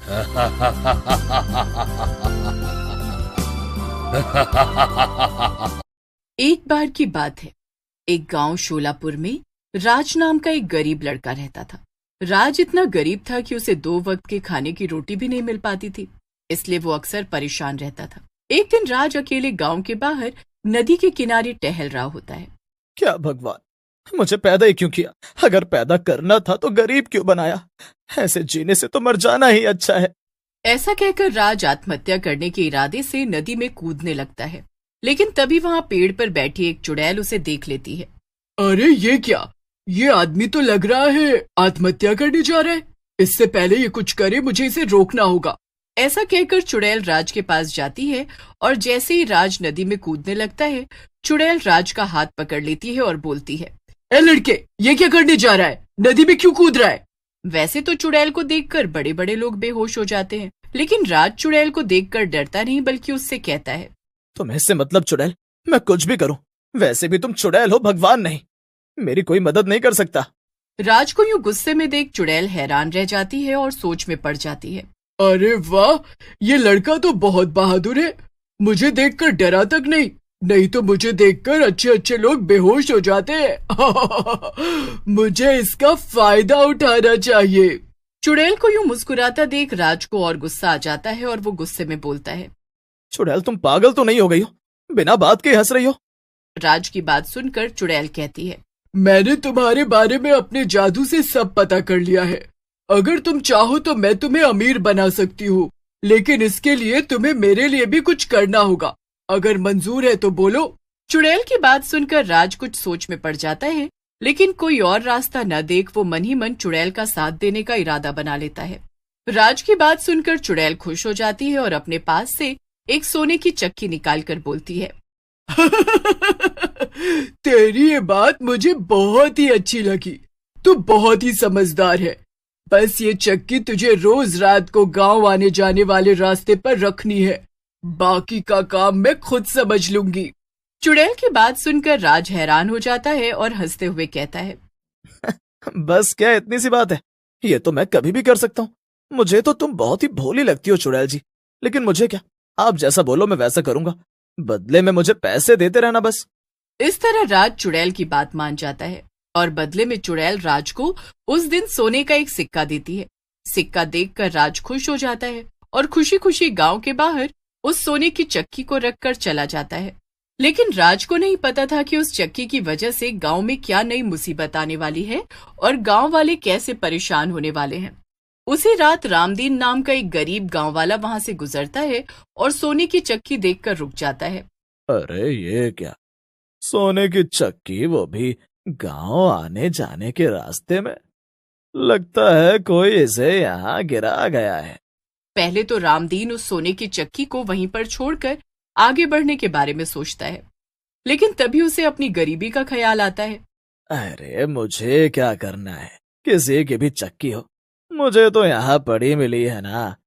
एक बार की बात है, एक गांव शोलापुर में राज नाम का एक गरीब लड़का रहता था। राज इतना गरीब था कि उसे 2 वक्त के खाने की रोटी भी नहीं मिल पाती थी, इसलिए वो अक्सर परेशान रहता था। एक दिन राज अकेले गांव के बाहर नदी के किनारे टहल रहा होता है। क्या भगवान, मुझे पैदा ही क्यों किया? अगर पैदा करना था तो गरीब क्यों बनाया? ऐसे जीने से तो मर जाना ही अच्छा है। ऐसा कहकर राज आत्महत्या करने के इरादे से नदी में कूदने लगता है, लेकिन तभी वहां पेड़ पर बैठी एक चुड़ैल उसे देख लेती है। अरे ये क्या? ये आदमी तो लग रहा है आत्महत्या करने जा रहा है। इससे पहले ये कुछ करे मुझे इसे रोकना होगा। ऐसा कहकर चुड़ैल राज के पास जाती है और जैसे ही राज नदी में कूदने लगता है, चुड़ैल राज का हाथ पकड़ लेती है और बोलती है, ए लड़के, ये क्या करने जा रहा है? नदी में क्यों कूद रहा है? वैसे तो चुड़ैल को देखकर बड़े बड़े लोग बेहोश हो जाते हैं, लेकिन राज चुड़ैल को देखकर डरता नहीं बल्कि उससे कहता है, तुम्हें इससे मतलब चुड़ैल, मैं कुछ भी करूं, वैसे भी तुम चुड़ैल हो, भगवान नहीं। मेरी कोई मदद नहीं कर सकता। राज को यूं गुस्से में देख चुड़ैल हैरान रह जाती है और सोच में पड़ जाती है। अरे वाह, ये लड़का तो बहुत बहादुर है। मुझे देखकर डरा तक नहीं तो मुझे देखकर अच्छे अच्छे लोग बेहोश हो जाते हैं। मुझे इसका फायदा उठाना चाहिए। चुड़ैल को यूं मुस्कुराता देख राज को और गुस्सा आ जाता है और वो गुस्से में बोलता है, चुड़ैल, तुम पागल तो नहीं हो गई हो? बिना बात के हंस रही हो। राज की बात सुनकर चुड़ैल कहती है, मैंने तुम्हारे बारे में अपने जादू से सब पता कर लिया है। अगर तुम चाहो तो मैं तुम्हें अमीर बना सकती हूँ, लेकिन इसके लिए तुम्हें मेरे लिए भी कुछ करना होगा। अगर मंजूर है तो बोलो। चुड़ैल की बात सुनकर राज कुछ सोच में पड़ जाता है, लेकिन कोई और रास्ता न देख वो मन ही मन चुड़ैल का साथ देने का इरादा बना लेता है। राज की बात सुनकर चुड़ैल खुश हो जाती है और अपने पास से एक सोने की चक्की निकालकर बोलती है, तेरी ये बात मुझे बहुत ही अच्छी लगी। तू बहुत ही समझदार है। बस ये चक्की तुझे रोज रात को गांव आने जाने वाले रास्ते पर रखनी है। बाकी का काम मैं खुद समझ लूंगी। चुड़ैल की बात सुनकर राज हैरान हो जाता है और हंसते हुए कहता है, बस क्या इतनी सी बात है? ये तो मैं कभी भी कर सकता हूँ। मुझे तो तुम बहुत ही भोली लगती हो चुड़ैल जी, लेकिन मुझे क्या, आप जैसा बोलो मैं वैसा करूंगा। बदले में मुझे पैसे देते रहना बस। इस तरह राज चुड़ैल की बात मान जाता है और बदले में चुड़ैल राज को उस दिन सोने का एक सिक्का देती है। सिक्का देखकर राज खुश हो जाता है और खुशी खुशी गांव के बाहर उस सोने की चक्की को रखकर चला जाता है। लेकिन राज को नहीं पता था कि उस चक्की की वजह से गांव में क्या नई मुसीबत आने वाली है और गांव वाले कैसे परेशान होने वाले हैं। उसी रात रामदीन नाम का एक गरीब गांव वाला वहां से गुजरता है और सोने की चक्की देखकर रुक जाता है। अरे ये क्या, सोने की चक्की, वो भी गांव आने जाने के रास्ते में? लगता है कोई इसे यहाँ गिरा गया है। पहले तो रामदीन उस सोने की चक्की को वहीं पर छोड़कर आगे बढ़ने के बारे में सोचता है, लेकिन तभी उसे अपनी गरीबी का ख्याल आता है। अरे मुझे क्या करना है, किसी की भी चक्की हो, मुझे तो यहाँ पड़ी मिली है ना।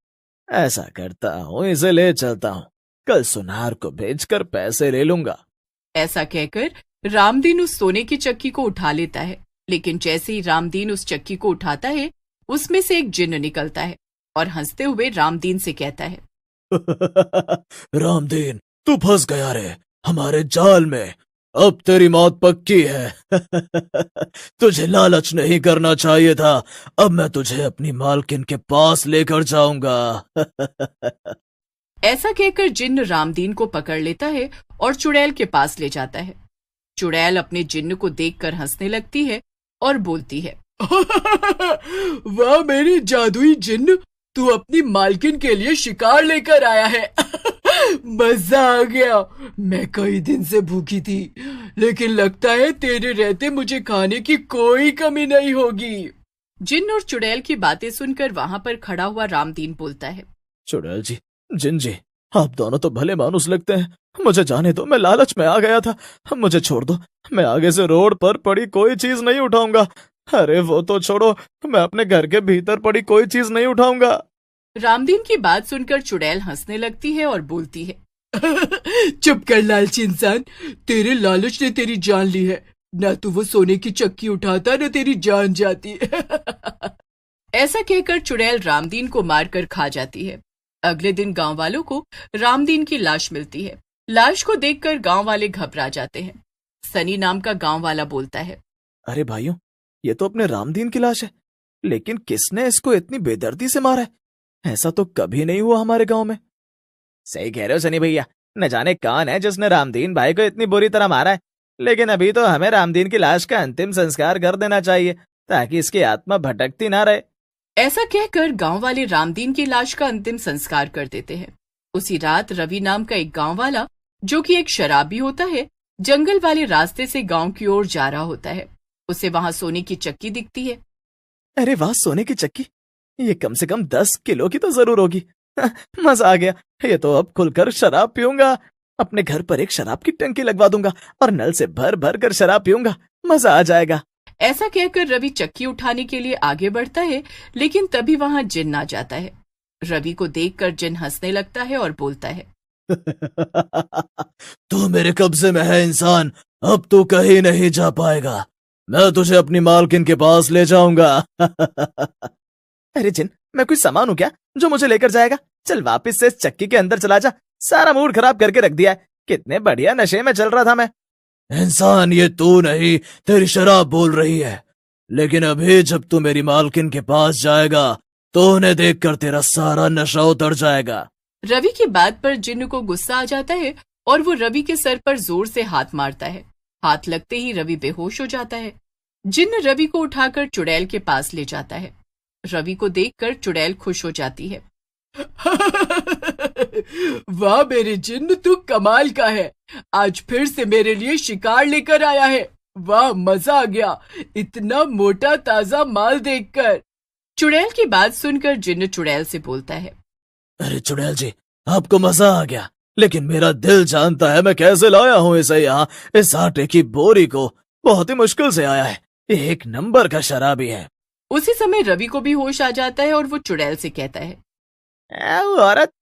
ऐसा करता हूँ, इसे ले चलता हूँ, कल सुनार को भेजकर पैसे ले लूंगा। ऐसा कहकर रामदीन उस सोने की चक्की को उठा लेता है, लेकिन जैसे ही रामदीन उस चक्की को उठाता है, उसमें से एक जिन्न निकलता है और हंसते हुए रामदीन से कहता है, रामदीन, तू फंस गया रे हमारे जाल में। अब तेरी मौत पक्की है। तुझे लालच नहीं करना चाहिए था। अब मैं तुझे अपनी मालकिन के पास लेकर जाऊंगा। ऐसा कहकर जिन्न रामदीन को पकड़ लेता है और चुड़ैल के पास ले जाता है। चुड़ैल अपने जिन्न को देखकर हंसने लगती है और बोलती है, वाह मेरी जादुई जिन्न, तू अपनी मालकिन के लिए शिकार लेकर आया है। मजा आ गया। मैं कई दिन से भूखी थी, लेकिन लगता है तेरे रहते मुझे खाने की कोई कमी नहीं होगी। जिन्न और चुड़ैल की बातें सुनकर वहां पर खड़ा हुआ रामदीन बोलता है, चुड़ैल जी, जिन जी, आप दोनों तो भले मानुस लगते हैं। मुझे जाने दो, मैं लालच में आ गया था। मुझे छोड़ दो, मैं आगे से रोड पर पड़ी कोई चीज नहीं उठाऊंगा। अरे वो तो छोड़ो, मैं अपने घर के भीतर पड़ी कोई चीज नहीं उठाऊंगा। रामदीन की बात सुनकर चुड़ैल हंसने लगती है और बोलती है, चुप कर लालची इंसान, तेरे लालच ने तेरी जान ली है। ना तू वो सोने की चक्की उठाता, ना तेरी जान जाती। ऐसा कहकर चुड़ैल रामदीन को मारकर खा जाती है। अगले दिन गांव वालों को रामदीन की लाश मिलती है। लाश को देखकर गांव वाले घबरा जाते हैं। सनी नाम का गांव वाला बोलता है, अरे भाइयों, ये तो अपने रामदीन की लाश है, लेकिन किसने इसको इतनी बेदर्दी से मारा है? ऐसा तो कभी नहीं हुआ हमारे गांव में। सही कह रहे हो सनी भैया, न जाने कौन है जिसने रामदीन भाई को इतनी बुरी तरह मारा है, लेकिन अभी तो हमें रामदीन की लाश का अंतिम संस्कार कर देना चाहिए ताकि इसकी आत्मा भटकती ना रहे। ऐसा कहकर गांव वाले रामदीन की लाश का अंतिम संस्कार कर देते हैं। उसी रात रवि नाम का एक गांव वाला, जो कि एक शराबी होता है, जंगल वाले रास्ते से गांव की ओर जा रहा होता है। उसे वहां सोने की चक्की दिखती है। अरे वाह, सोने की चक्की! ये कम से कम 10 किलो की तो जरूर होगी। मजा आ गया, ये तो अब खुलकर शराब पीऊंगा। अपने घर पर एक शराब की टंकी लगवा दूंगा और नल से भर भर कर शराब पीऊंगा। मजा आ जाएगा। ऐसा कहकर रवि चक्की उठाने के लिए आगे बढ़ता है, लेकिन तभी वहां जिन्न आ जाता है। रवि को देखकर जिन्न हंसने लगता है और बोलता है, तू मेरे कब्जे में है इंसान, अब तू कहीं नहीं जा पाएगा। मैं तुझे अपनी मालकिन के पास ले जाऊंगा। अरे जिन, मैं कोई सामान हूं क्या जो मुझे लेकर जाएगा? चल वापस से इस चक्की के अंदर चला जा। सारा मूड खराब करके रख दिया है। कितने बढ़िया नशे में चल रहा था मैं। इंसान, ये तू नहीं, तेरी शराब बोल रही है। लेकिन अभी जब तू मेरी मालकिन के पास जाएगा तो उन्हें देखकर तेरा सारा नशा उतर जाएगा। रवि की बात पर जिन्न को गुस्सा आ जाता है और वो रवि के सर पर जोर से हाथ मारता है। हाथ लगते ही रवि बेहोश हो जाता है। जिन्न रवि को उठाकर चुड़ैल के पास ले जाता है। रवि को देखकर चुड़ैल खुश हो जाती है। वाह मेरे जिन्न, तू कमाल का है। आज फिर से मेरे लिए शिकार लेकर आया है। वाह, मजा आ गया इतना मोटा ताजा माल देखकर। चुड़ैल की बात सुनकर जिन्न चुड़ैल से बोलता है, अरे चुड़ैल जी, आपको मजा आ गया, लेकिन मेरा दिल जानता है मैं कैसे लाया हूँ इसे यहाँ। इस आटे की बोरी को बहुत ही मुश्किल से आया है। ये एक नंबर का शराबी है। उसी समय रवि को भी होश आ जाता है और वो चुड़ैल से कहता है, औरत,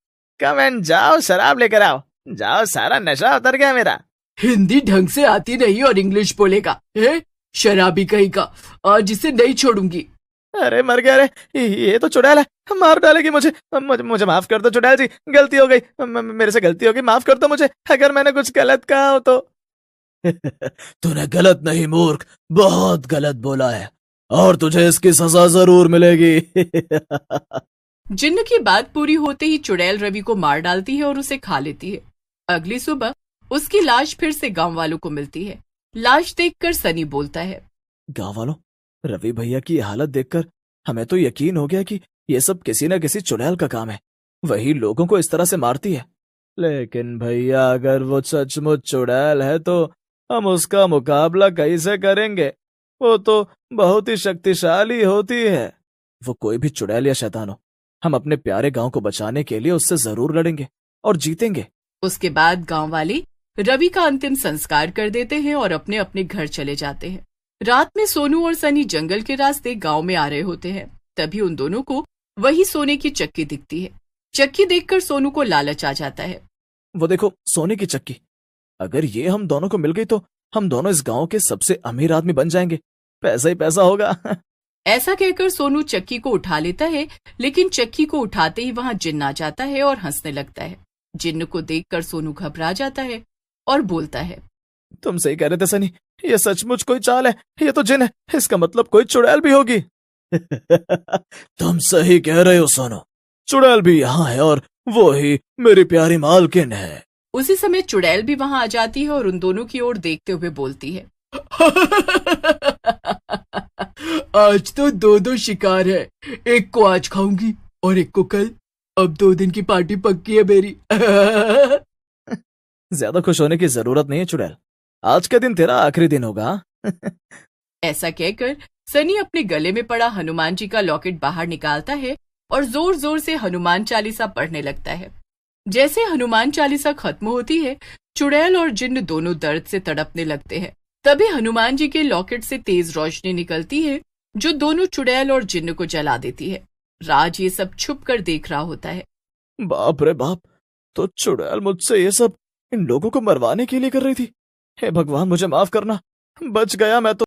कम एंड जाओ, शराब लेकर आओ। जाओ, सारा नशा उतर गया मेरा। हिंदी ढंग से आती नहीं और इंग्लिश बोलेगा, है शराबी कहीं का। आज इसे नहीं छोड़ूंगी। अरे मर गया रे, ये तो चुड़ैल है, मार डालेगी मुझे। मुझे माफ कर दो चुड़ैल जी, गलती हो गई। मेरे से गलती होगी, माफ कर दो मुझे अगर मैंने कुछ गलत कहा हो तो। तूने गलत नहीं मूर्ख, बहुत गलत बोला है और तुझे इसकी सजा जरूर मिलेगी। जिन्न की बात पूरी होते ही चुड़ैल रवि को मार डालती है और उसे खा लेती है। अगली सुबह उसकी लाश फिर से गांव वालों को मिलती है। लाश देखकर सनी बोलता है, गांव वालों, रवि भैया की हालत देखकर हमें तो यकीन हो गया कि ये सब किसी न किसी चुड़ैल का काम है। वही लोगों को इस तरह से मारती है। लेकिन भैया, अगर वो सचमुच चुड़ैल है तो हम उसका मुकाबला कैसे करेंगे? वो तो बहुत ही शक्तिशाली होती है। वो कोई भी चुड़ैल या शैतान हो, हम अपने प्यारे गांव को बचाने के लिए उससे जरूर लड़ेंगे और जीतेंगे। उसके बाद गांव वाले रवि का अंतिम संस्कार कर देते हैं और अपने अपने घर चले जाते हैं। रात में सोनू और सनी जंगल के रास्ते गांव में आ रहे होते हैं। तभी उन दोनों को वही सोने की चक्की दिखती है। चक्की देखकर सोनू को लालच आ जाता है। वो देखो, सोने की चक्की। अगर ये हम दोनों को मिल गई तो हम दोनों इस गांव के सबसे अमीर आदमी बन जाएंगे। पैसा ही पैसा होगा। ऐसा कहकर सोनू चक्की को उठा लेता है, लेकिन चक्की को उठाते ही वहां जिन्न आ जाता है और हंसने लगता है। जिन्न को देखकर सोनू घबरा जाता है और बोलता है, तुम सही कह रहे थे सनी, ये सचमुच कोई चाल है। ये तो जिन्न है, इसका मतलब कोई चुड़ैल भी होगी। तुम सही कह रहे हो सोनू, चुड़ैल भी यहाँ है और वो ही मेरी प्यारी मालकिन है। उसी समय चुड़ैल भी वहां आ जाती है और उन दोनों की ओर देखते हुए बोलती है, आज तो दो शिकार है। एक को आज खाऊंगी और एक को कल। अब 2 दिन की पार्टी पक्की है मेरी। ज्यादा खुश होने की जरूरत नहीं है चुड़ैल, आज का दिन तेरा आखिरी दिन होगा। ऐसा कहकर सनी अपने गले में पड़ा हनुमान जी का लॉकेट बाहर निकालता है और जोर जोर से हनुमान चालीसा पढ़ने लगता है। जैसे हनुमान चालीसा खत्म होती है, चुड़ैल और जिन्न दोनों दर्द से तड़पने लगते हैं। तभी हनुमान जी के लॉकेट से तेज रोशनी निकलती है जो दोनों चुड़ैल और जिन्न को जला देती है। राज ये सब छुप कर देख रहा होता है। बाप रे बाप, तो चुड़ैल मुझसे ये सब इन लोगों को मरवाने के लिए कर रही थी। हे भगवान, मुझे माफ करना, बच गया मैं तो।